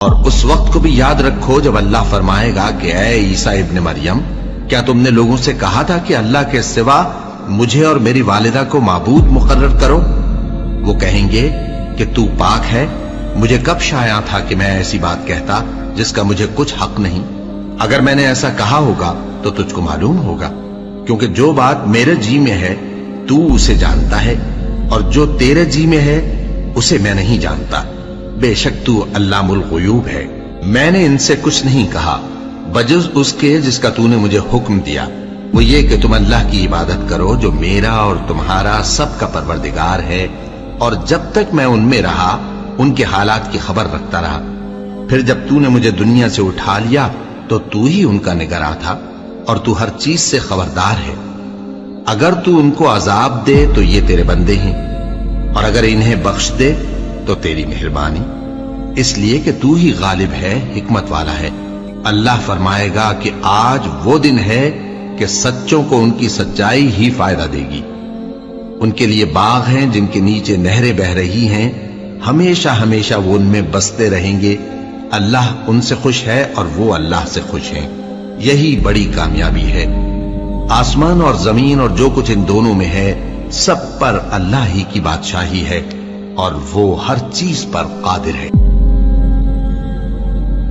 اور اس وقت کو بھی یاد رکھو جب اللہ فرمائے گا کہ اے عیسیٰ ابن مریم، کیا تم نے لوگوں سے کہا تھا کہ اللہ کے سوا مجھے اور میری والدہ کو معبود مقرر کرو؟ وہ کہیں گے کہ تو پاک ہے، مجھے کب شایع تھا کہ میں ایسی بات کہتا جس کا مجھے کچھ حق نہیں۔ اگر میں نے ایسا کہا ہوگا تو تجھ کو معلوم ہوگا، کیونکہ جو بات میرے جی میں ہے تو اسے جانتا ہے، اور جو تیرے جی میں ہے اسے میں نہیں جانتا۔ بے شک تو علام الغیوب ہے۔ میں نے ان سے کچھ نہیں کہا بجز اس کے جس کا تو نے مجھے حکم دیا، وہ یہ کہ تم اللہ کی عبادت کرو جو میرا اور تمہارا سب کا پروردگار ہے، اور جب تک میں ان میں رہا ان کے حالات کی خبر رکھتا رہا۔ پھر جب تو نے مجھے دنیا سے اٹھا لیا تو ہی ان کا نگراں تھا، اور تو ہر چیز سے خبردار ہے۔ اگر تو ان کو عذاب دے تو یہ تیرے بندے ہیں، اور اگر انہیں بخش دے تو تیری مہربانی، اس لیے کہ تو ہی غالب ہے، حکمت والا ہے۔ اللہ فرمائے گا کہ آج وہ دن ہے کہ سچوں کو ان کی سچائی ہی فائدہ دے گی۔ ان کے لیے باغ ہیں جن کے نیچے نہریں بہ رہی ہیں، ہمیشہ ہمیشہ وہ ان میں بستے رہیں گے۔ اللہ ان سے خوش ہے اور وہ اللہ سے خوش ہیں، یہی بڑی کامیابی ہے۔ آسمان اور زمین اور جو کچھ ان دونوں میں ہے سب پر اللہ ہی کی بادشاہی ہے، اور وہ ہر چیز پر قادر ہے۔